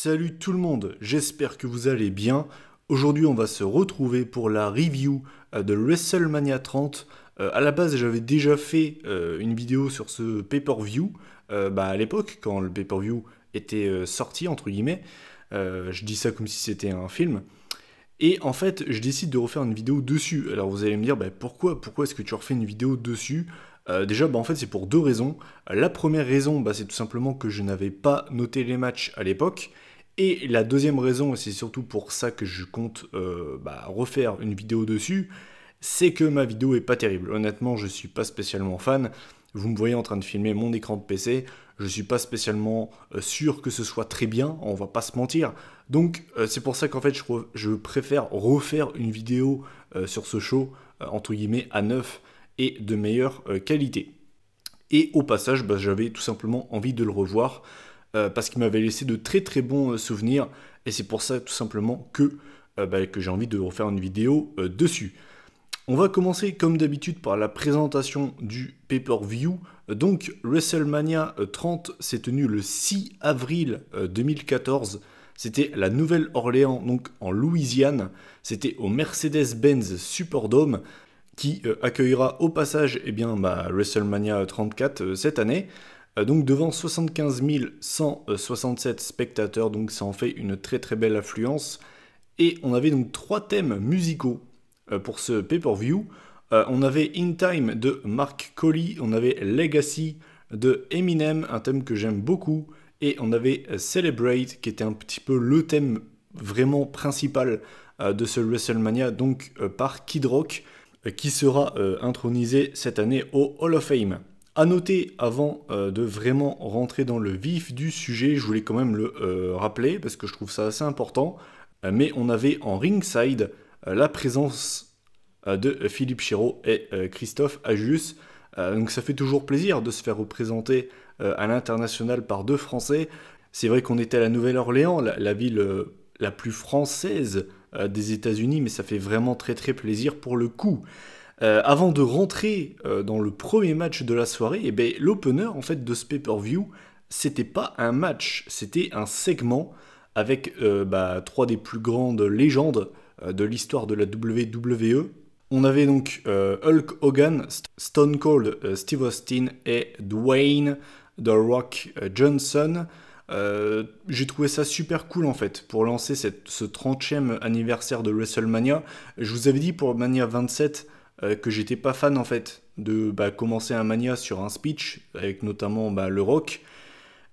Salut tout le monde, j'espère que vous allez bien. Aujourd'hui on va se retrouver pour la review de WrestleMania 30. À la base j'avais déjà fait une vidéo sur ce pay-per-view à l'époque quand le pay-per-view était sorti entre guillemets. Je dis ça comme si c'était un film. Et en fait je décide de refaire une vidéo dessus. Alors vous allez me dire pourquoi est-ce que tu refais une vidéo dessus? Déjà, en fait, c'est pour deux raisons. La première raison, c'est tout simplement que je n'avais pas noté les matchs à l'époque. Et la deuxième raison, et c'est surtout pour ça que je compte refaire une vidéo dessus, c'est que ma vidéo est pas terrible. Honnêtement, je suis pas spécialement fan. Vous me voyez en train de filmer mon écran de PC. Je suis pas spécialement sûr que ce soit très bien, on va pas se mentir. Donc c'est pour ça qu'en fait je préfère refaire une vidéo sur ce show, entre guillemets, à neuf et de meilleure qualité. Et au passage, j'avais tout simplement envie de le revoir parce qu'il m'avait laissé de très très bons souvenirs et c'est pour ça tout simplement que j'ai envie de refaire une vidéo dessus. On va commencer comme d'habitude par la présentation du pay-per-view. Donc WrestleMania 30 s'est tenu le 6 avril 2014. C'était la Nouvelle-Orléans, donc en Louisiane. C'était au Mercedes-Benz Superdome qui accueillera au passage WrestleMania 34 cette année, donc devant 75 167 spectateurs, donc ça en fait une très très belle affluence. Et on avait donc trois thèmes musicaux pour ce pay-per-view. On avait In Time de Mark Colley, on avait Legacy de Eminem, un thème que j'aime beaucoup, et on avait Celebrate qui était un petit peu le thème vraiment principal de ce WrestleMania, donc par Kid Rock, qui sera intronisé cette année au Hall of Fame. A noter, avant de vraiment rentrer dans le vif du sujet, je voulais quand même le rappeler, parce que je trouve ça assez important, mais on avait en ringside la présence de Philippe Chiro et Christophe Ajus. Donc ça fait toujours plaisir de se faire représenter à l'international par deux Français. C'est vrai qu'on était à la Nouvelle-Orléans, la ville la plus française des États-Unis, mais ça fait vraiment très très plaisir pour le coup. Avant de rentrer dans le premier match de la soirée, l'opener en fait de ce pay-per-view, c'était pas un match, c'était un segment avec trois des plus grandes légendes de l'histoire de la WWE. On avait donc Hulk Hogan, Stone Cold Steve Austin et Dwayne The Rock Johnson. J'ai trouvé ça super cool en fait pour lancer ce 30e anniversaire de WrestleMania. Je vous avais dit pour Mania 27 que j'étais pas fan en fait de commencer un Mania sur un speech avec notamment le Rock.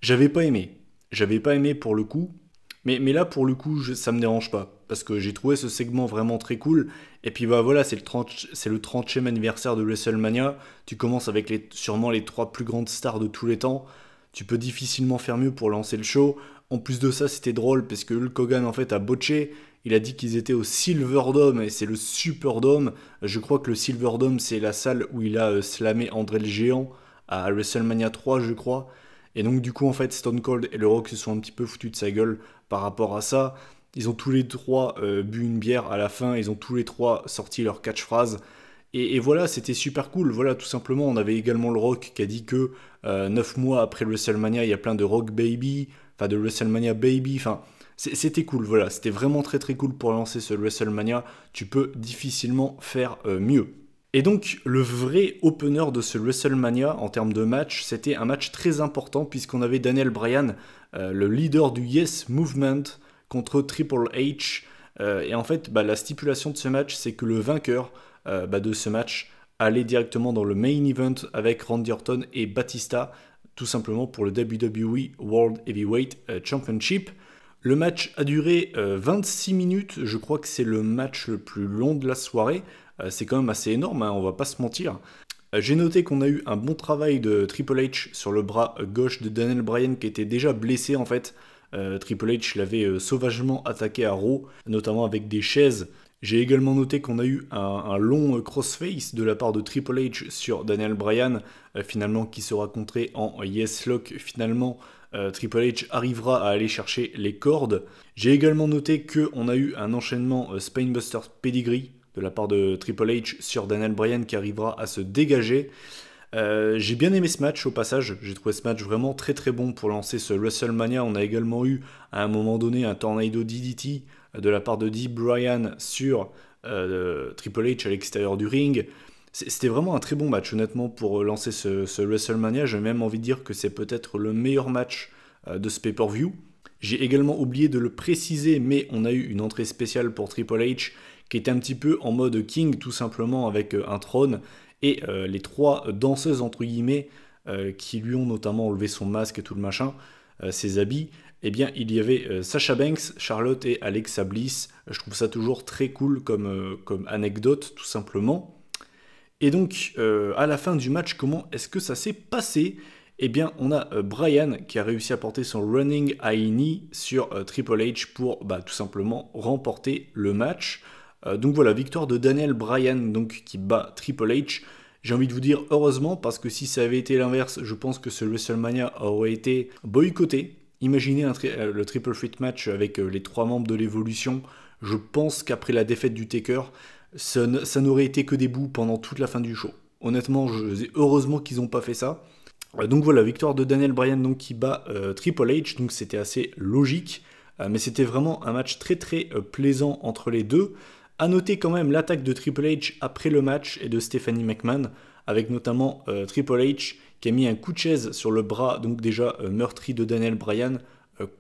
J'avais pas aimé. J'avais pas aimé pour le coup. Mais là pour le coup ça me dérange pas. Parce que j'ai trouvé ce segment vraiment très cool. Et puis voilà, c'est le 30e anniversaire de WrestleMania. Tu commences avec sûrement les trois plus grandes stars de tous les temps. Tu peux difficilement faire mieux pour lancer le show. En plus de ça, c'était drôle parce que Hulk Hogan en fait a botché. Il a dit qu'ils étaient au Silverdome et c'est le Superdome. Je crois que le Silverdome c'est la salle où il a slamé André le Géant à WrestleMania 3 je crois. Et donc du coup en fait Stone Cold et le Rock se sont un petit peu foutus de sa gueule par rapport à ça. Ils ont tous les trois bu une bière à la fin, ils ont tous les trois sorti leur catchphrase. Et voilà, c'était super cool. Voilà, tout simplement, on avait également le Rock qui a dit que 9 mois après le WrestleMania, il y a plein de Rock Baby, enfin de WrestleMania Baby, enfin c'était cool. Voilà, c'était vraiment très très cool pour lancer ce WrestleMania. Tu peux difficilement faire mieux. Et donc, le vrai opener de ce WrestleMania en termes de match, c'était un match très important puisqu'on avait Daniel Bryan, le leader du Yes Movement, contre Triple H. Et en fait, la stipulation de ce match, c'est que le vainqueur de ce match allait directement dans le main event avec Randy Orton et Batista, tout simplement pour le WWE World Heavyweight Championship. Le match a duré 26 minutes, je crois que c'est le match le plus long de la soirée. C'est quand même assez énorme, hein, on va pas se mentir. J'ai noté qu'on a eu un bon travail de Triple H sur le bras gauche de Daniel Bryan qui était déjà blessé en fait. Triple H l'avait sauvagement attaqué à Raw, notamment avec des chaises. J'ai également noté qu'on a eu un long crossface de la part de Triple H sur Daniel Bryan, finalement qui sera contré en Yes Lock. Finalement, Triple H arrivera à aller chercher les cordes. J'ai également noté qu'on a eu un enchaînement Spinebuster Pedigree de la part de Triple H sur Daniel Bryan qui arrivera à se dégager. J'ai bien aimé ce match au passage, j'ai trouvé ce match vraiment très très bon pour lancer ce WrestleMania. On a également eu à un moment donné un Tornado DDT de la part de Dee Bryan sur Triple H à l'extérieur du ring. C'était vraiment un très bon match honnêtement pour lancer ce WrestleMania. J'ai même envie de dire que c'est peut-être le meilleur match de ce pay-per-view. J'ai également oublié de le préciser, mais on a eu une entrée spéciale pour Triple H qui était un petit peu en mode King tout simplement avec un trône et les trois danseuses entre guillemets qui lui ont notamment enlevé son masque et tout le machin, ses habits. Eh bien, il y avait Sasha Banks, Charlotte et Alexa Bliss. Je trouve ça toujours très cool comme anecdote, tout simplement. Et donc, à la fin du match, comment est-ce que ça s'est passé? Eh bien, on a Bryan qui a réussi à porter son Running High Knee sur Triple H pour tout simplement remporter le match. Donc voilà, victoire de Daniel Bryan donc, qui bat Triple H. J'ai envie de vous dire heureusement parce que si ça avait été l'inverse, je pense que ce WrestleMania aurait été boycotté. Imaginez le Triple Threat match avec les trois membres de l'Evolution. Je pense qu'après la défaite du Taker, ça n'aurait été que des bouts pendant toute la fin du show. Honnêtement, heureusement qu'ils n'ont pas fait ça. Donc voilà, victoire de Daniel Bryan donc, qui bat Triple H, donc c'était assez logique. Mais c'était vraiment un match très très plaisant entre les deux. A noter quand même l'attaque de Triple H après le match et de Stephanie McMahon, avec notamment Triple H qui a mis un coup de chaise sur le bras, donc déjà meurtri de Daniel Bryan,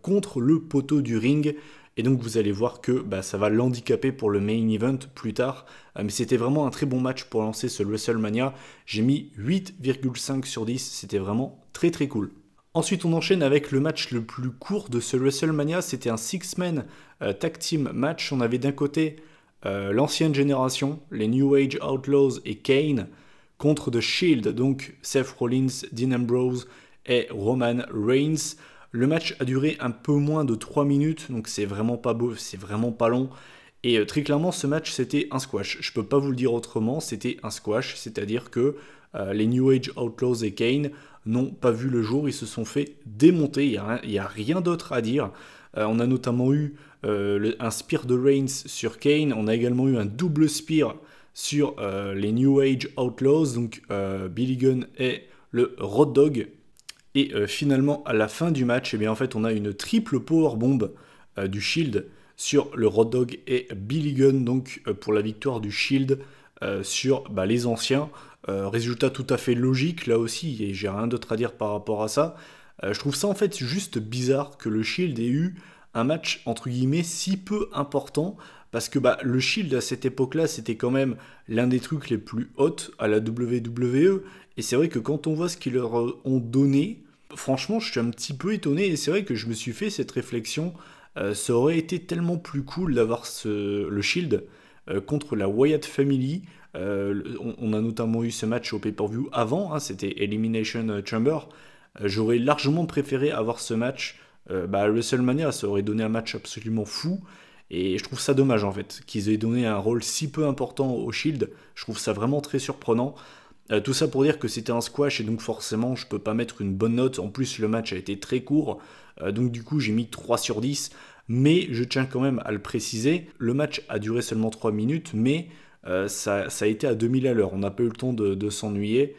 contre le poteau du ring. Et donc vous allez voir que ça va l'handicaper pour le main event plus tard. Mais c'était vraiment un très bon match pour lancer ce WrestleMania. J'ai mis 8,5 sur 10, c'était vraiment très très cool. Ensuite on enchaîne avec le match le plus court de ce WrestleMania. C'était un 6-man tag team match. On avait d'un côté l'ancienne génération, les New Age Outlaws et Kane, contre The Shield, donc Seth Rollins, Dean Ambrose et Roman Reigns. Le match a duré un peu moins de 3 minutes, donc c'est vraiment pas beau, c'est vraiment pas long. Et très clairement, ce match, c'était un squash. Je peux pas vous le dire autrement, c'était un squash, c'est-à-dire que les New Age Outlaws et Kane n'ont pas vu le jour, ils se sont fait démonter, il n'y a rien d'autre à dire. On a notamment eu un spear de Reigns sur Kane, on a également eu un double spear sur les New Age Outlaws, donc Billy Gunn et le Road Dogg. Et finalement, à la fin du match, eh bien, en fait, on a une triple powerbomb du Shield sur le Road Dogg et Billy Gunn, donc pour la victoire du Shield sur les anciens. Résultat tout à fait logique là aussi, et j'ai rien d'autre à dire par rapport à ça. Je trouve ça en fait juste bizarre que le Shield ait eu un match entre guillemets si peu important, parce que le Shield à cette époque-là, c'était quand même l'un des trucs les plus hauts à la WWE, et c'est vrai que quand on voit ce qu'ils leur ont donné, franchement, je suis un petit peu étonné, et c'est vrai que je me suis fait cette réflexion, ça aurait été tellement plus cool d'avoir le Shield contre la Wyatt Family. On a notamment eu ce match au pay-per-view avant, c'était Elimination Chamber. J'aurais largement préféré avoir ce match à WrestleMania, ça aurait donné un match absolument fou. Et je trouve ça dommage en fait, qu'ils aient donné un rôle si peu important au Shield. Je trouve ça vraiment très surprenant. Tout ça pour dire que c'était un squash et donc forcément je peux pas mettre une bonne note. En plus le match a été très court, donc du coup j'ai mis 3 sur 10. Mais je tiens quand même à le préciser, le match a duré seulement 3 minutes, mais ça a été à 2000 à l'heure. On n'a pas eu le temps de s'ennuyer,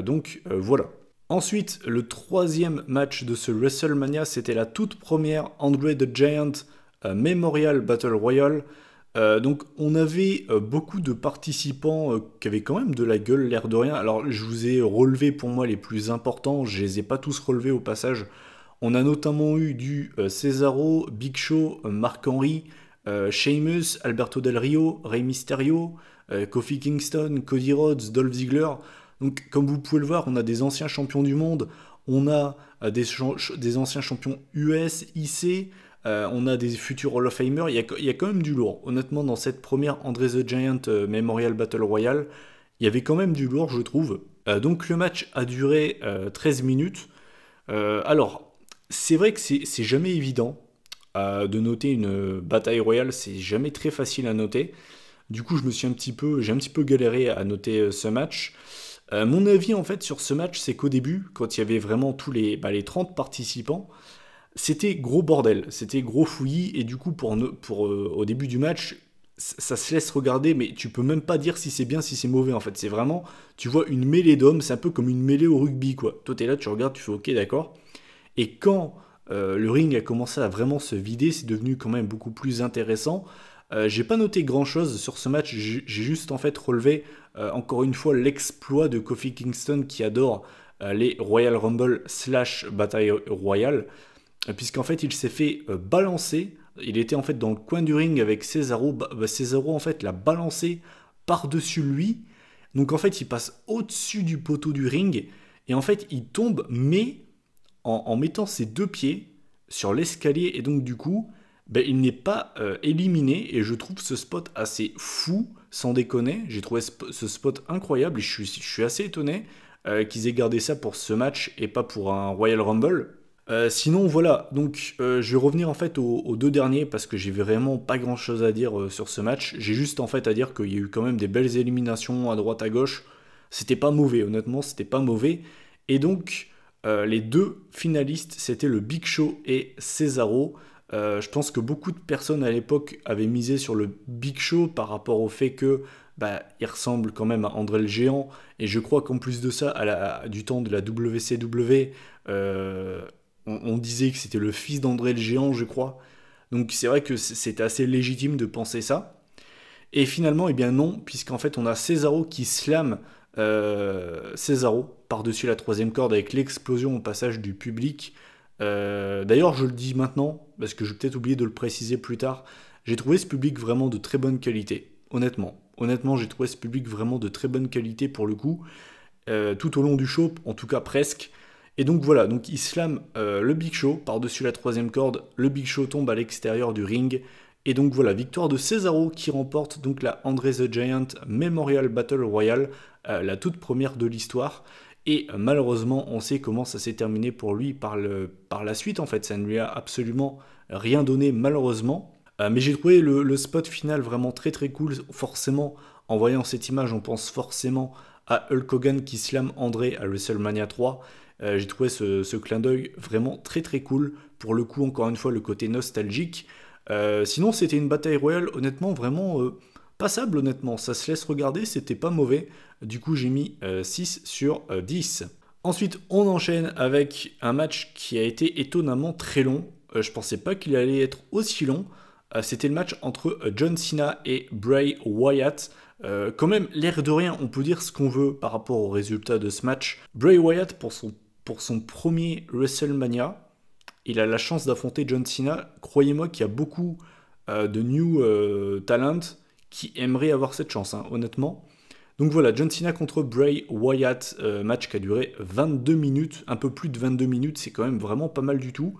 donc voilà. Ensuite, le troisième match de ce WrestleMania, c'était la toute première Andre the Giant Memorial Battle Royale. Donc on avait beaucoup de participants qui avaient quand même de la gueule, l'air de rien. Alors je vous ai relevé pour moi les plus importants, je les ai pas tous relevés au passage. On a notamment eu du Cesaro, Big Show, Mark Henry, Sheamus, Alberto Del Rio, Rey Mysterio, Kofi Kingston, Cody Rhodes, Dolph Ziggler. Donc comme vous pouvez le voir, on a des anciens champions du monde, on a des anciens champions US, IC, on a des futurs Hall of Famer, il y a quand même du lourd. Honnêtement, dans cette première Andre the Giant Memorial Battle Royale, il y avait quand même du lourd, je trouve. Donc le match a duré 13 minutes. Alors, c'est vrai que c'est jamais évident de noter une bataille royale, c'est jamais très facile à noter. Du coup, j'ai un petit peu galéré à noter ce match. Mon avis en fait sur ce match, c'est qu'au début, quand il y avait vraiment tous les 30 participants, c'était gros bordel, c'était gros fouillis, et du coup au début du match, ça se laisse regarder, mais tu peux même pas dire si c'est bien, si c'est mauvais en fait. C'est vraiment, tu vois une mêlée d'hommes, c'est un peu comme une mêlée au rugby quoi. Toi t'es là, tu regardes, tu fais ok d'accord. Et quand le ring a commencé à vraiment se vider, c'est devenu quand même beaucoup plus intéressant. J'ai pas noté grand chose sur ce match, j'ai juste en fait relevé encore une fois l'exploit de Kofi Kingston qui adore les Royal Rumble slash Bataille Royale, puisqu'en fait il s'est fait balancer, il était en fait dans le coin du ring avec Cesaro, Cesaro en fait l'a balancé par-dessus lui, donc en fait il passe au-dessus du poteau du ring, et en fait il tombe mais en mettant ses deux pieds sur l'escalier, et donc du coup ben, il n'est pas éliminé, et je trouve ce spot assez fou, sans déconner, j'ai trouvé ce spot incroyable, et je suis assez étonné qu'ils aient gardé ça pour ce match et pas pour un Royal Rumble. Sinon voilà, donc je vais revenir en fait aux deux derniers parce que j'ai vraiment pas grand chose à dire sur ce match. J'ai juste en fait à dire qu'il y a eu quand même des belles éliminations à droite à gauche. C'était pas mauvais, honnêtement, c'était pas mauvais. Et donc les deux finalistes, c'était le Big Show et Cesaro. Je pense que beaucoup de personnes à l'époque avaient misé sur le Big Show par rapport au fait que bah, il ressemble quand même à André le Géant. Et je crois qu'en plus de ça, du temps de la WCW, on disait que c'était le fils d'André le Géant, je crois. Donc c'est vrai que c'était assez légitime de penser ça. Et finalement, eh bien non, puisqu'en fait on a Cesaro qui slam Cesaro par-dessus la troisième corde avec l'explosion au passage du public. D'ailleurs, je le dis maintenant, parce que je vais peut-être oublier de le préciser plus tard, j'ai trouvé ce public vraiment de très bonne qualité, honnêtement. Honnêtement, j'ai trouvé ce public vraiment de très bonne qualité pour le coup, tout au long du show, en tout cas presque. Et donc voilà, donc il slam le Big Show par-dessus la troisième corde, le Big Show tombe à l'extérieur du ring, et donc voilà, victoire de Cesaro qui remporte donc la Andre the Giant Memorial Battle Royale, la toute première de l'histoire. Et malheureusement, on sait comment ça s'est terminé pour lui par la suite en fait, ça ne lui a absolument rien donné malheureusement. Mais j'ai trouvé le spot final vraiment très très cool, forcément, en voyant cette image, on pense forcément à Hulk Hogan qui slam André à WrestleMania 3. J'ai trouvé ce clin d'œil vraiment très très cool. Pour le coup, encore une fois, le côté nostalgique. Sinon, c'était une bataille royale, honnêtement, vraiment passable, honnêtement. Ça se laisse regarder, c'était pas mauvais. Du coup, j'ai mis 6 sur 10. Ensuite, on enchaîne avec un match qui a été étonnamment très long. Je pensais pas qu'il allait être aussi long. C'était le match entre John Cena et Bray Wyatt. Quand même, l'air de rien, on peut dire ce qu'on veut par rapport au résultat de ce match. Bray Wyatt, pour son premier WrestleMania, il a la chance d'affronter John Cena. Croyez-moi qu'il y a beaucoup de new talent qui aimeraient avoir cette chance, hein, honnêtement. Donc voilà, John Cena contre Bray Wyatt, match qui a duré 22 minutes, un peu plus de 22 minutes, c'est quand même vraiment pas mal du tout.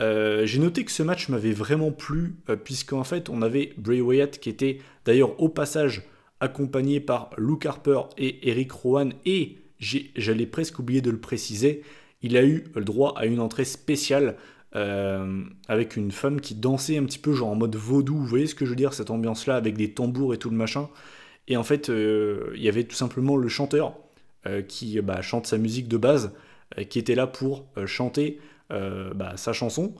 J'ai noté que ce match m'avait vraiment plu, puisqu'en fait on avait Bray Wyatt qui était d'ailleurs au passage accompagné par Luke Harper et Eric Rowan, et j'allais presque oublier de le préciser, il a eu le droit à une entrée spéciale avec une femme qui dansait un petit peu genre en mode vaudou, vous voyez ce que je veux dire, cette ambiance là avec des tambours et tout le machin. Et en fait il y avait tout simplement le chanteur qui chante sa musique de base, qui était là pour chanter sa chanson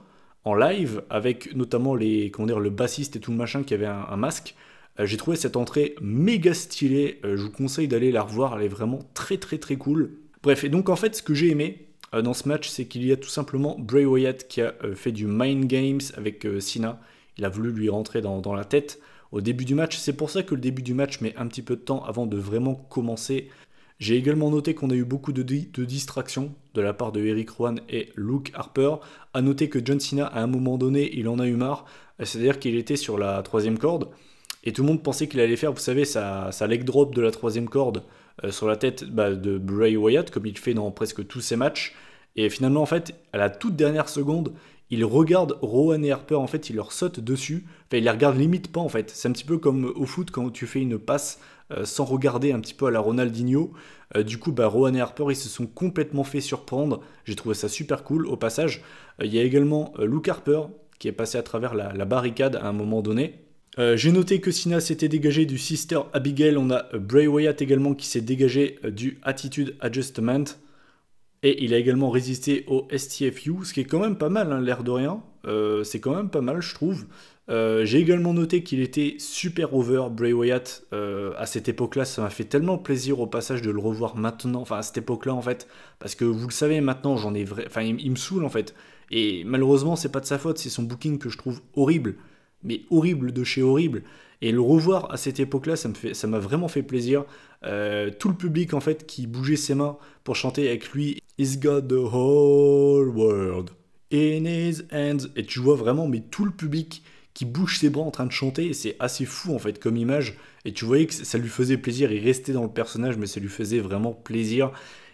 en live, avec notamment le bassiste et tout le machin qui avait un masque. J'ai trouvé cette entrée méga stylée, je vous conseille d'aller la revoir, elle est vraiment très très très cool. Bref, et donc en fait ce que j'ai aimé dans ce match, c'est qu'il y a tout simplement Bray Wyatt qui a fait du mind games avec Cena. Il a voulu lui rentrer dans la tête au début du match. C'est pour ça que le début du match met un petit peu de temps avant de vraiment commencer. J'ai également noté qu'on a eu beaucoup de distractions de la part de Eric Rowan et Luke Harper. A noter que John Cena, à un moment donné, il en a eu marre. C'est-à-dire qu'il était sur la troisième corde. Et tout le monde pensait qu'il allait faire, vous savez, sa leg drop de la troisième corde sur la tête de Bray Wyatt, comme il fait dans presque tous ses matchs. Et finalement, en fait, à la toute dernière seconde, il regarde Rowan et Harper, en fait, il leur saute dessus. Enfin, il les regarde limite pas, en fait. C'est un petit peu comme au foot, quand tu fais une passe sans regarder un petit peu à la Ronaldinho. Du coup, Rowan et Harper, ils se sont complètement fait surprendre. J'ai trouvé ça super cool. Au passage, il y a également Luke Harper, qui est passé à travers la barricade à un moment donné. J'ai noté que Cena s'était dégagé du Sister Abigail. On a Bray Wyatt également qui s'est dégagé du Attitude Adjustment. Et il a également résisté au STFU, ce qui est quand même pas mal, hein, l'air de rien. C'est quand même pas mal, je trouve. J'ai également noté qu'il était super over, Bray Wyatt, à cette époque-là. Ça m'a fait tellement plaisir au passage de le revoir maintenant, enfin à cette époque-là en fait, parce que vous le savez maintenant, enfin il me saoule en fait. Et malheureusement, c'est pas de sa faute, c'est son booking que je trouve horrible, mais horrible de chez horrible. Et le revoir à cette époque-là, ça m'a vraiment fait plaisir. Tout le public en fait qui bougeait ses mains pour chanter avec lui, He's got the whole world in his hands. Et tu vois vraiment, mais tout le public qui bouge ses bras en train de chanter, et c'est assez fou en fait comme image. Et tu voyais que ça lui faisait plaisir, il restait dans le personnage, mais ça lui faisait vraiment plaisir.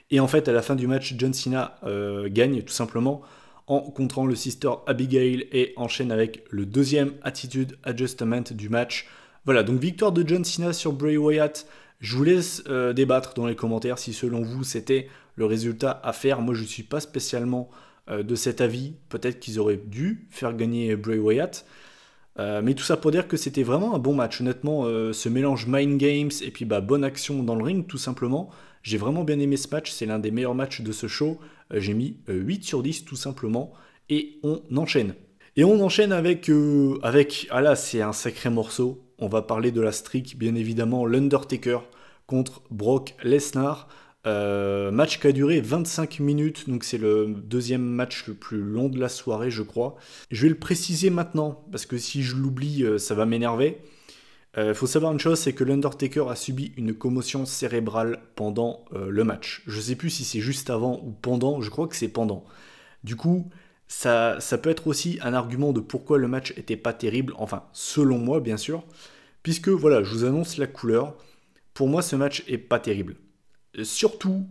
Et en fait, à la fin du match, John Cena gagne tout simplement en contrant le Sister Abigail et enchaîne avec le deuxième Attitude Adjustment du match. Voilà, donc victoire de John Cena sur Bray Wyatt. Je vous laisse débattre dans les commentaires si selon vous c'était le résultat à faire. Moi je ne suis pas spécialement de cet avis. Peut-être qu'ils auraient dû faire gagner Bray Wyatt. Mais tout ça pour dire que c'était vraiment un bon match. Honnêtement, ce mélange mind games et puis bonne action dans le ring tout simplement. J'ai vraiment bien aimé ce match. C'est l'un des meilleurs matchs de ce show. J'ai mis 8 sur 10 tout simplement. Et on enchaîne. Et on enchaîne avec... ah là, c'est un sacré morceau. On va parler de la streak, bien évidemment, l'Undertaker contre Brock Lesnar. Match qui a duré 25 minutes, donc c'est le deuxième match le plus long de la soirée, je crois. Je vais le préciser maintenant, parce que si je l'oublie, ça va m'énerver. Faut savoir une chose, c'est que l'Undertaker a subi une commotion cérébrale pendant le match. Je sais plus si c'est juste avant ou pendant, je crois que c'est pendant. Du coup, ça peut être aussi un argument de pourquoi le match était pas terrible, enfin, selon moi, bien sûr, puisque, voilà, je vous annonce la couleur. Pour moi, ce match est pas terrible. Surtout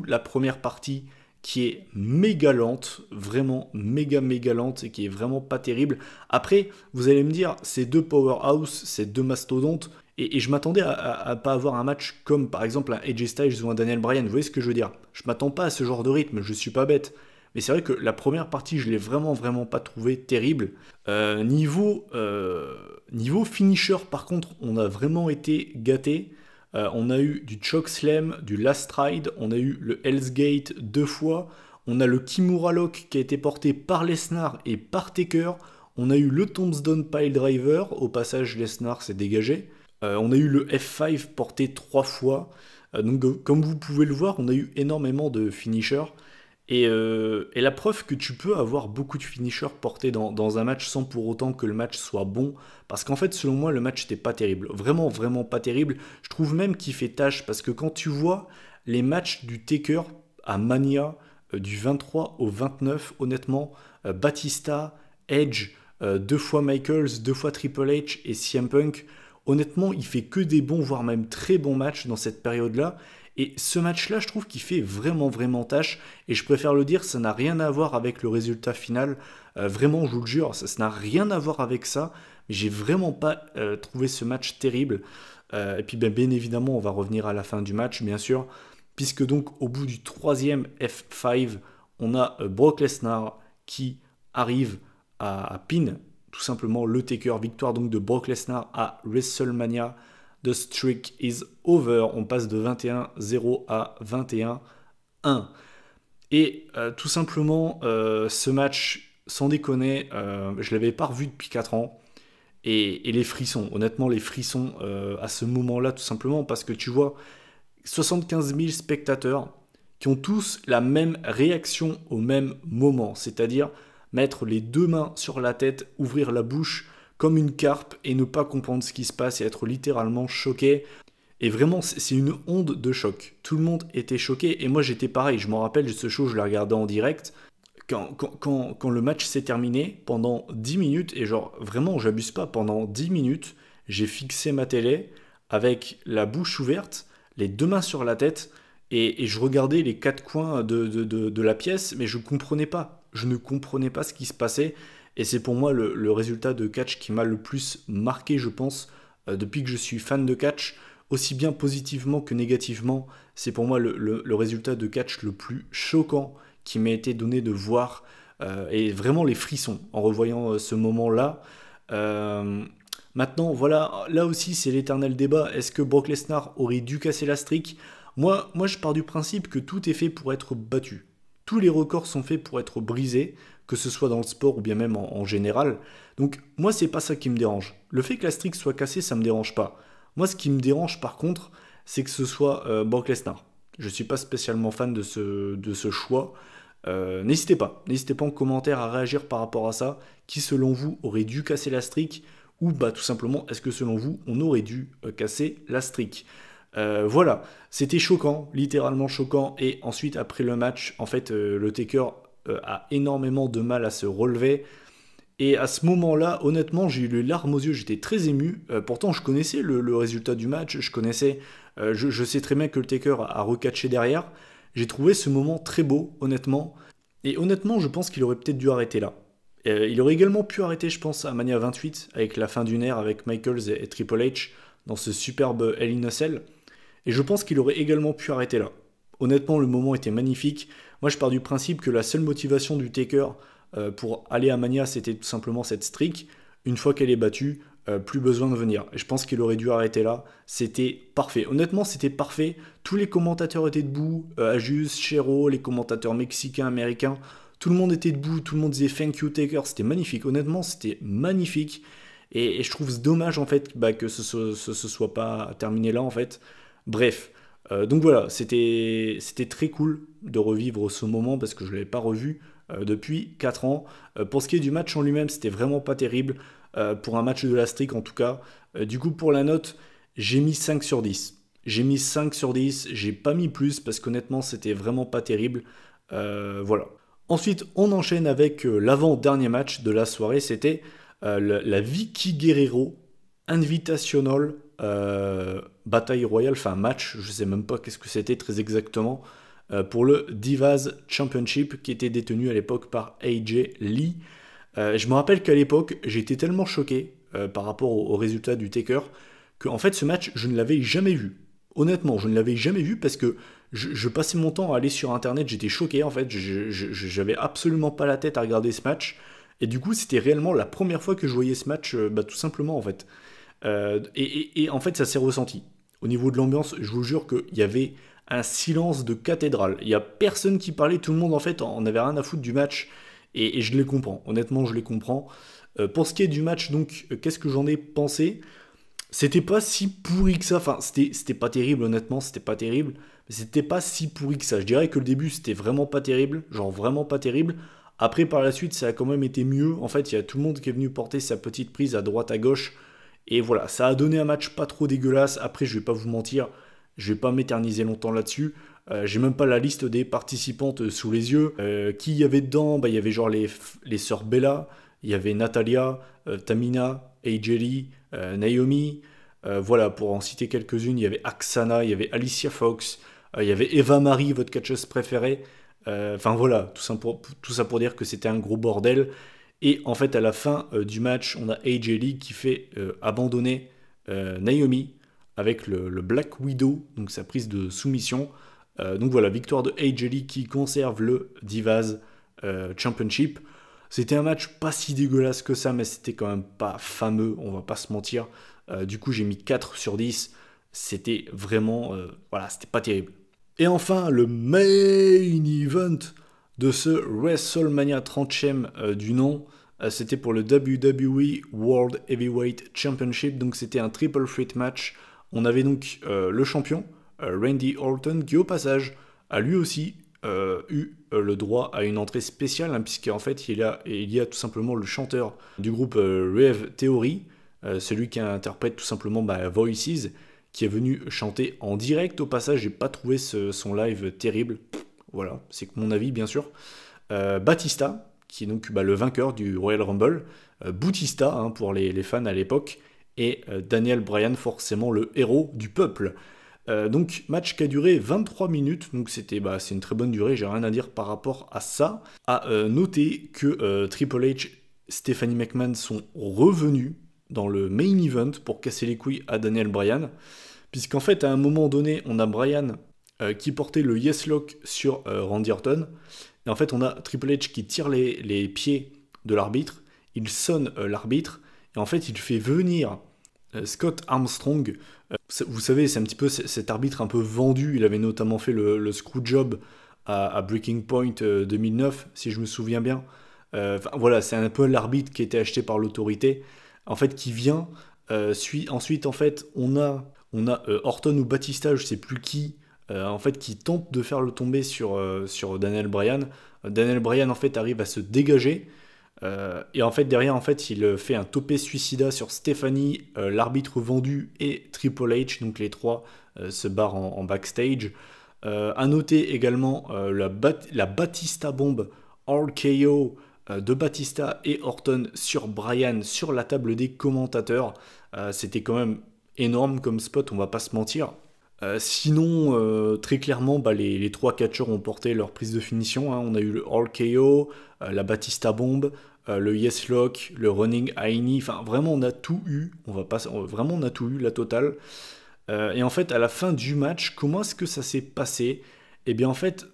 la première partie qui est méga lente, vraiment méga lente et qui est vraiment pas terrible. Après, vous allez me dire, c'est deux powerhouse, c'est deux mastodontes, et je m'attendais à pas avoir un match comme par exemple un AJ Styles ou un Daniel Bryan, vous voyez ce que je veux dire? Je m'attends pas à ce genre de rythme, je suis pas bête. Mais c'est vrai que la première partie, je l'ai vraiment pas trouvé terrible. Niveau finisher, par contre, on a vraiment été gâtés. On a eu du chokeslam, du last ride, on a eu le Hell's Gate 2 fois, on a le Kimura Lock qui a été porté par Lesnar et par Taker, on a eu le Tombstone Pile Driver, au passage Lesnar s'est dégagé, on a eu le F5 porté 3 fois, donc comme vous pouvez le voir, on a eu énormément de finishers. Et la preuve que tu peux avoir beaucoup de finishers portés dans un match sans pour autant que le match soit bon. Parce qu'en fait, selon moi, le match n'était pas terrible. Vraiment pas terrible. Je trouve même qu'il fait tâche. Parce que quand tu vois les matchs du Taker à Mania, du 23 au 29, honnêtement, Batista, Edge, deux fois Michaels, deux fois Triple H et CM Punk, honnêtement, il fait que des bons, voire même très bons matchs dans cette période-là. Et ce match-là, je trouve qu'il fait vraiment tâche. Et je préfère le dire, ça n'a rien à voir avec le résultat final. Vraiment, je vous le jure, ça n'a rien à voir avec ça. Mais j'ai vraiment pas trouvé ce match terrible. Et puis, bien évidemment, on va revenir à la fin du match, bien sûr. Puisque donc, au bout du troisième F5, on a Brock Lesnar qui arrive à pin tout simplement le Taker. Victoire donc de Brock Lesnar à WrestleMania. The streak is over. On passe de 21-0 à 21-1. Et tout simplement, ce match, sans déconner, je ne l'avais pas revu depuis 4 ans. Et les frissons, honnêtement, les frissons à ce moment-là, tout simplement, parce que tu vois 75 000 spectateurs qui ont tous la même réaction au même moment. C'est-à-dire mettre les deux mains sur la tête, ouvrir la bouche comme une carpe et ne pas comprendre ce qui se passe et être littéralement choqué. Et vraiment, c'est une onde de choc. Tout le monde était choqué et moi j'étais pareil. Je m'en rappelle, ce show, je l'ai regardé en direct. Quand le match s'est terminé, pendant 10 minutes, et genre vraiment, j'abuse pas, pendant 10 minutes, j'ai fixé ma télé avec la bouche ouverte, les deux mains sur la tête, et je regardais les quatre coins de la pièce, mais je comprenais pas. Je ne comprenais pas ce qui se passait. Et c'est pour moi le résultat de catch qui m'a le plus marqué, je pense, depuis que je suis fan de catch, aussi bien positivement que négativement. C'est pour moi le résultat de catch le plus choquant qui m'a été donné de voir, et vraiment les frissons en revoyant ce moment-là. Maintenant, voilà, là aussi c'est l'éternel débat. Est-ce que Brock Lesnar aurait dû casser la streak? Moi, je pars du principe que tout est fait pour être battu. Tous les records sont faits pour être brisés, que ce soit dans le sport ou bien même en général. Donc, moi, c'est pas ça qui me dérange. Le fait que la streak soit cassée, ça me dérange pas. Moi, ce qui me dérange, par contre, c'est que ce soit Brock Lesnar. Je suis pas spécialement fan de ce choix. N'hésitez pas en commentaire à réagir par rapport à ça. Qui, selon vous, aurait dû casser la streak? Ou bah tout simplement, est-ce que selon vous, on aurait dû casser la streak? Voilà, c'était choquant, littéralement choquant. Et ensuite, après le match, en fait, le Taker a énormément de mal à se relever. Et à ce moment-là, honnêtement, j'ai eu les larmes aux yeux, j'étais très ému. Pourtant, je connaissais le résultat du match, je sais très bien que le Taker a recatché derrière. J'ai trouvé ce moment très beau, honnêtement. Et honnêtement, je pense qu'il aurait peut-être dû arrêter là. Il aurait également pu arrêter, je pense, à Mania 28, avec la fin d'une ère avec Michaels et Triple H, dans ce superbe Hell in a Cell. Et je pense qu'il aurait également pu arrêter là. Honnêtement, le moment était magnifique. Moi, je pars du principe que la seule motivation du Taker pour aller à Mania, c'était tout simplement cette streak. Une fois qu'elle est battue, plus besoin de venir. Et je pense qu'il aurait dû arrêter là. C'était parfait. Honnêtement, c'était parfait. Tous les commentateurs étaient debout. Ajus, Chero, les commentateurs mexicains, américains. Tout le monde était debout. Tout le monde disait thank you Taker. C'était magnifique. Honnêtement, c'était magnifique. Et je trouve dommage en fait que ce soit pas terminé là en fait. Bref. Donc voilà, c'était très cool de revivre ce moment parce que je ne l'avais pas revu depuis 4 ans. Pour ce qui est du match en lui-même, c'était vraiment pas terrible. Pour un match de la streak en tout cas. Du coup, pour la note, j'ai mis 5 sur 10. J'ai mis 5 sur 10, j'ai pas mis plus parce qu'honnêtement, c'était vraiment pas terrible. Voilà. Ensuite, on enchaîne avec l'avant-dernier match de la soirée. C'était la Vicky Guerrero Invitational bataille royale, enfin match, je sais même pas qu'est-ce que c'était très exactement, pour le Divas Championship qui était détenu à l'époque par AJ Lee. Je me rappelle qu'à l'époque, j'étais tellement choqué par rapport au résultat du Taker que en fait ce match, je ne l'avais jamais vu. Honnêtement, je ne l'avais jamais vu parce que je passais mon temps à aller sur internet, j'étais choqué en fait, j'avais absolument pas la tête à regarder ce match. Et du coup, c'était réellement la première fois que je voyais ce match, tout simplement en fait. Et en fait, ça s'est ressenti. Au niveau de l'ambiance, je vous jure qu'il y avait un silence de cathédrale. Il n'y a personne qui parlait, tout le monde en fait en avait rien à foutre du match. Et je les comprends, honnêtement, je les comprends. Pour ce qui est du match, donc, qu'est-ce que j'en ai pensé? C'était pas si pourri que ça. Enfin, c'était pas terrible, honnêtement, c'était pas terrible. Mais c'était pas si pourri que ça. Je dirais que le début, c'était vraiment pas terrible. Genre, vraiment pas terrible. Après, par la suite, ça a quand même été mieux. En fait, il y a tout le monde qui est venu porter sa petite prise à droite, à gauche. Et voilà, ça a donné un match pas trop dégueulasse. Après, je vais pas vous mentir, je vais pas m'éterniser longtemps là-dessus. J'ai même pas la liste des participantes sous les yeux. Qui y avait dedans? Bah, il y avait genre les sœurs Bella, il y avait Natalia, Tamina, AJ Lee, Naomi. Voilà, pour en citer quelques-unes, il y avait Aksana, il y avait Alicia Fox, il y avait Eva Marie, votre catcheuse préférée. Enfin voilà, tout ça pour dire que c'était un gros bordel. Et en fait, à la fin du match, on a AJ Lee qui fait abandonner Naomi avec le Black Widow, donc sa prise de soumission. Donc voilà, victoire de AJ Lee qui conserve le Divas Championship. C'était un match pas si dégueulasse que ça, mais c'était quand même pas fameux, on va pas se mentir. Du coup, j'ai mis 4 sur 10. C'était vraiment... voilà, c'était pas terrible. Et enfin, le main event de ce WrestleMania 30e du nom, c'était pour le WWE World Heavyweight Championship, donc c'était un triple threat match. On avait donc le champion, Randy Orton, qui au passage a lui aussi eu le droit à une entrée spéciale, hein, puisqu'en fait il y a tout simplement le chanteur du groupe Rave Theory, celui qui interprète tout simplement Voices, qui est venu chanter en direct. Au passage, j'ai pas trouvé son live terrible. Voilà, c'est mon avis bien sûr. Batista, qui est donc le vainqueur du Royal Rumble. Boutista, hein, pour les fans à l'époque. Et Daniel Bryan, forcément le héros du peuple. Donc match qui a duré 23 minutes, donc c'est une très bonne durée, j'ai rien à dire par rapport à ça. À noter que Triple H, Stephanie McMahon sont revenus dans le main event pour casser les couilles à Daniel Bryan, puisqu'en fait à un moment donné on a Bryan qui portait le Yes Lock sur Randy Orton, et en fait on a Triple H qui tire les pieds de l'arbitre, il sonne l'arbitre, et en fait il fait venir Scott Armstrong. Vous savez, c'est un petit peu cet arbitre un peu vendu. Il avait notamment fait le Screwjob à Breaking Point 2009, si je me souviens bien. Voilà, c'est un peu l'arbitre qui a été acheté par l'autorité, en fait, qui vient. Ensuite, en fait, on a Orton ou Batista, je sais plus qui, en fait, qui tente de faire le tomber sur Daniel Bryan. Daniel Bryan, en fait, arrive à se dégager. Et en fait, derrière, en fait, il fait un tope suicida sur Stephanie, l'arbitre vendu et Triple H, donc les trois se barrent en backstage. À noter également la Batista bombe RKO de Batista et Orton sur Bryan sur la table des commentateurs. C'était quand même énorme comme spot, on va pas se mentir. Sinon, très clairement, bah, les trois catcheurs ont porté leur prise de finition, hein. On a eu le RKO, la Batista Bomb, le Yes Lock, le Running Heiny. Enfin, vraiment, on a tout eu. Vraiment, on a tout eu, la totale. Et en fait, à la fin du match, comment est-ce que ça s'est passé? Eh bien, en fait,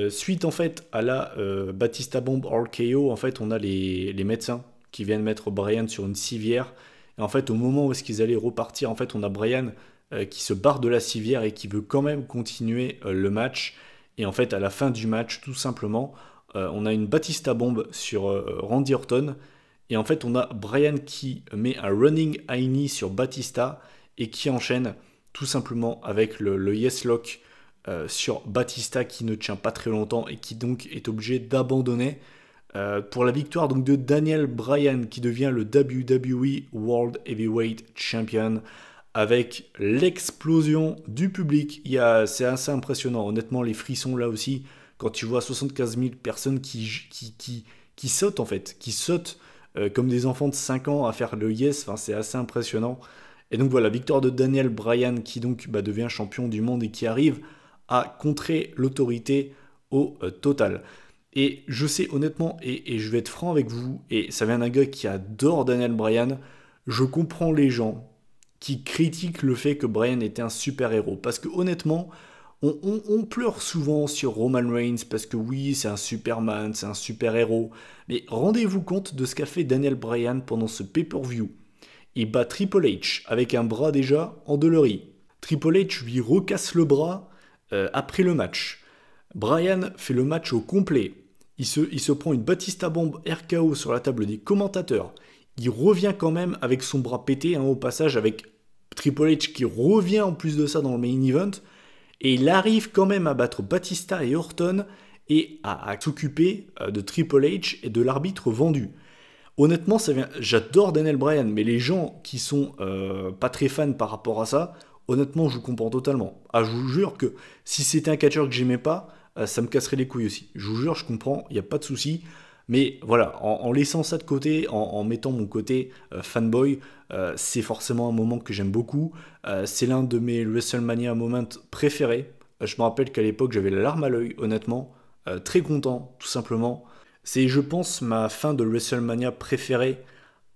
suite en fait à la Batista Bomb RKO, en fait, on a les médecins qui viennent mettre Bryan sur une civière. Et en fait, au moment où est-ce qu'ils allaient repartir, en fait, on a Bryan qui se barre de la civière et qui veut quand même continuer le match. Et en fait, à la fin du match, tout simplement, on a une Batista Bomb sur Randy Orton. Et en fait, on a Bryan qui met un Running High Knee sur Batista et qui enchaîne tout simplement avec le Yes Lock sur Batista qui ne tient pas très longtemps et qui donc est obligé d'abandonner pour la victoire donc de Daniel Bryan qui devient le WWE World Heavyweight Champion avec l'explosion du public. C'est assez impressionnant, honnêtement, les frissons là aussi, quand tu vois 75 000 personnes qui sautent en fait, qui sautent comme des enfants de 5 ans à faire le yes, enfin, c'est assez impressionnant. Et donc voilà, victoire de Daniel Bryan qui donc devient champion du monde et qui arrive à contrer l'autorité au total. Et je sais honnêtement, et je vais être franc avec vous, et ça vient d'un gars qui adore Daniel Bryan, je comprends les gens qui critiquent le fait que Bryan était un super-héros. Parce que honnêtement, on pleure souvent sur Roman Reigns parce que oui, c'est un Superman, c'est un super-héros. Mais rendez-vous compte de ce qu'a fait Daniel Bryan pendant ce pay-per-view. Il bat Triple H avec un bras déjà endolori. Triple H lui recasse le bras après le match. Bryan fait le match au complet. Il se prend une Batista Bomb RKO sur la table des commentateurs. Il revient quand même avec son bras pété, hein, au passage, avec Triple H qui revient en plus de ça dans le main event. Et il arrive quand même à battre Batista et Orton et à s'occuper de Triple H et de l'arbitre vendu. Honnêtement, j'adore Daniel Bryan, mais les gens qui sont pas très fans par rapport à ça, honnêtement, je vous comprends totalement. Ah, je vous jure que si c'était un catcheur que j'aimais pas, ça me casserait les couilles aussi. Je vous jure, je comprends, il n'y a pas de souci. Mais voilà, en laissant ça de côté, en mettant mon côté fanboy, c'est forcément un moment que j'aime beaucoup. C'est l'un de mes WrestleMania moments préférés. Je me rappelle qu'à l'époque, j'avais la larme à l'œil, honnêtement. Très content, tout simplement. C'est, je pense, ma fin de WrestleMania préférée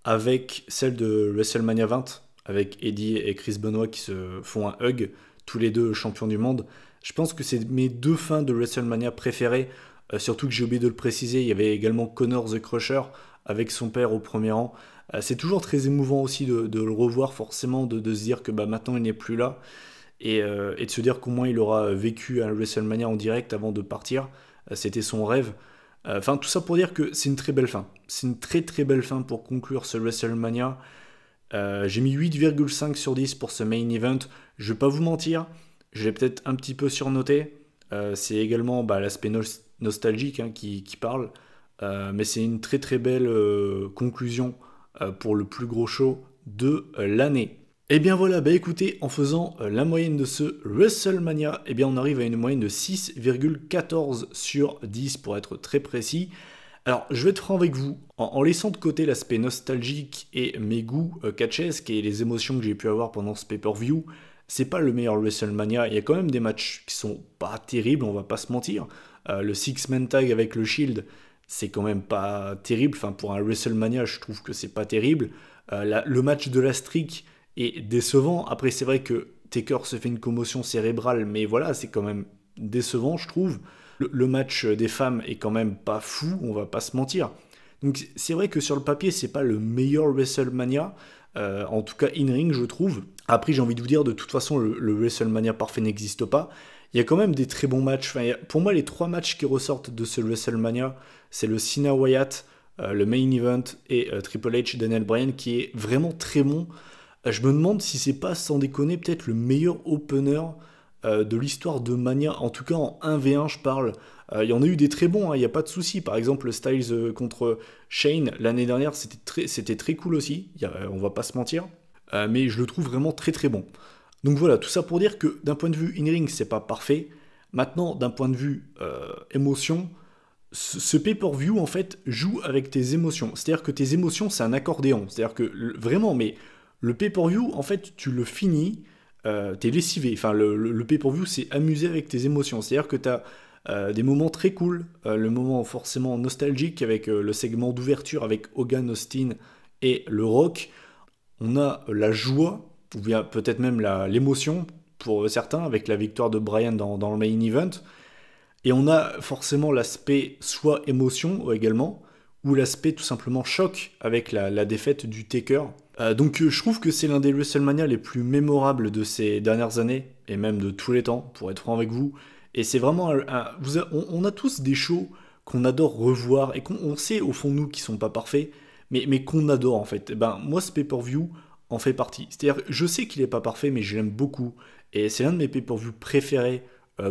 avec celle de WrestleMania 20, avec Eddie et Chris Benoit qui se font un hug, tous les deux champions du monde. Je pense que c'est mes deux fins de WrestleMania préférées. Surtout que j'ai oublié de le préciser, il y avait également Connor the Crusher avec son père au premier rang. C'est toujours très émouvant aussi de le revoir, forcément, de se dire que maintenant il n'est plus là. Et de se dire qu'au moins il aura vécu un WrestleMania en direct avant de partir. C'était son rêve. Enfin, tout ça pour dire que c'est une très belle fin. C'est une très très belle fin pour conclure ce WrestleMania. J'ai mis 8,5 sur 10 pour ce main event. Je vais pas vous mentir, je l'ai peut-être un petit peu surnoté. C'est également l'aspect nostalgique, hein, qui parle. Mais c'est une très très belle conclusion pour le plus gros show de l'année. Et bien voilà, écoutez, en faisant la moyenne de ce WrestleMania, on arrive à une moyenne de 6,14 sur 10 pour être très précis. Alors, je vais être franc avec vous, en laissant de côté l'aspect nostalgique et mes goûts catchesques et les émotions que j'ai pu avoir pendant ce pay-per-view, c'est pas le meilleur WrestleMania. Il y a quand même des matchs qui sont pas terribles, on va pas se mentir. Le Six-Man Tag avec le Shield, c'est quand même pas terrible. Enfin, pour un WrestleMania, je trouve que c'est pas terrible. Le match de la streak est décevant. Après, c'est vrai que Taker se fait une commotion cérébrale, mais voilà, c'est quand même décevant, je trouve. Le match des femmes est quand même pas fou, on va pas se mentir. Donc c'est vrai que sur le papier, c'est pas le meilleur WrestleMania. en tout cas in-ring je trouve. Après j'ai envie de vous dire, de toute façon le WrestleMania parfait n'existe pas. Il y a quand même des très bons matchs. Enfin, pour moi les 3 matchs qui ressortent de ce WrestleMania, c'est le Cena Wyatt, le main event et Triple H Daniel Bryan qui est vraiment très bon. Je me demande si c'est pas, sans déconner, peut-être le meilleur opener de l'histoire de Mania, en tout cas en 1v1 je parle. Il y en a eu des très bons, il n'y a pas de souci. Par exemple, le Styles contre Shane l'année dernière, c'était très cool aussi, on va pas se mentir. Mais je le trouve vraiment très très bon. Donc voilà, tout ça pour dire que d'un point de vue in-ring, c'est pas parfait. Maintenant, d'un point de vue émotion, ce pay-per-view en fait joue avec tes émotions. C'est-à-dire que tes émotions, c'est un accordéon. C'est-à-dire que vraiment, mais le pay-per-view, en fait, tu le finis, t'es lessivé. Enfin, le pay-per-view, c'est amuser avec tes émotions. C'est-à-dire que t'as des moments très cool, le moment forcément nostalgique avec le segment d'ouverture avec Hogan, Austin et Le Rock. On a la joie, ou bien peut-être même l'émotion pour certains, avec la victoire de Bryan dans le main event. Et on a forcément l'aspect soit émotion également, ou l'aspect tout simplement choc avec la défaite du Taker. Donc je trouve que c'est l'un des WrestleMania les plus mémorables de ces dernières années, et même de tous les temps, pour être franc avec vous. Et c'est vraiment on a tous des shows qu'on adore revoir, et qu'on sait au fond de nous qui sont pas parfaits, mais qu'on adore en fait. Et ben, moi ce pay-per-view en fait partie. C'est-à-dire, je sais qu'il est pas parfait, mais je l'aime beaucoup. Et c'est l'un de mes pay-per-view préférés,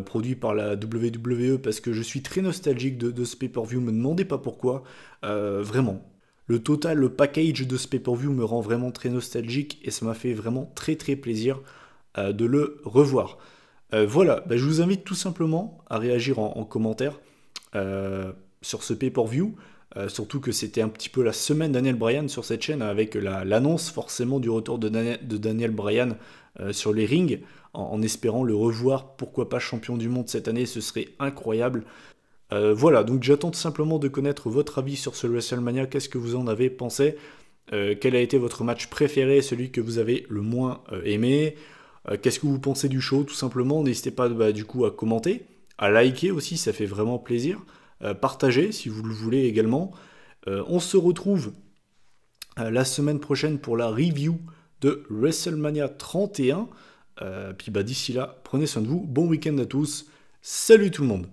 produit par la WWE, parce que je suis très nostalgique de ce pay-per-view, me demandez pas pourquoi, vraiment. Le total, le package de ce pay-per-view me rend vraiment très nostalgique, et ça m'a fait vraiment très très plaisir de le revoir. Voilà, bah, je vous invite tout simplement à réagir en commentaire sur ce pay-per-view, surtout que c'était un petit peu la semaine Daniel Bryan sur cette chaîne, avec l'annonce forcément du retour de Daniel Bryan sur les rings, en espérant le revoir, pourquoi pas champion du monde cette année, ce serait incroyable. Voilà, donc j'attends tout simplement de connaître votre avis sur ce WrestleMania, qu'est-ce que vous en avez pensé, quel a été votre match préféré, celui que vous avez le moins aimé, qu'est-ce que vous pensez du show, tout simplement, n'hésitez pas du coup à commenter, à liker aussi, ça fait vraiment plaisir, partager si vous le voulez également. On se retrouve la semaine prochaine pour la review de WrestleMania 31. Puis d'ici là, prenez soin de vous, bon week-end à tous, salut tout le monde.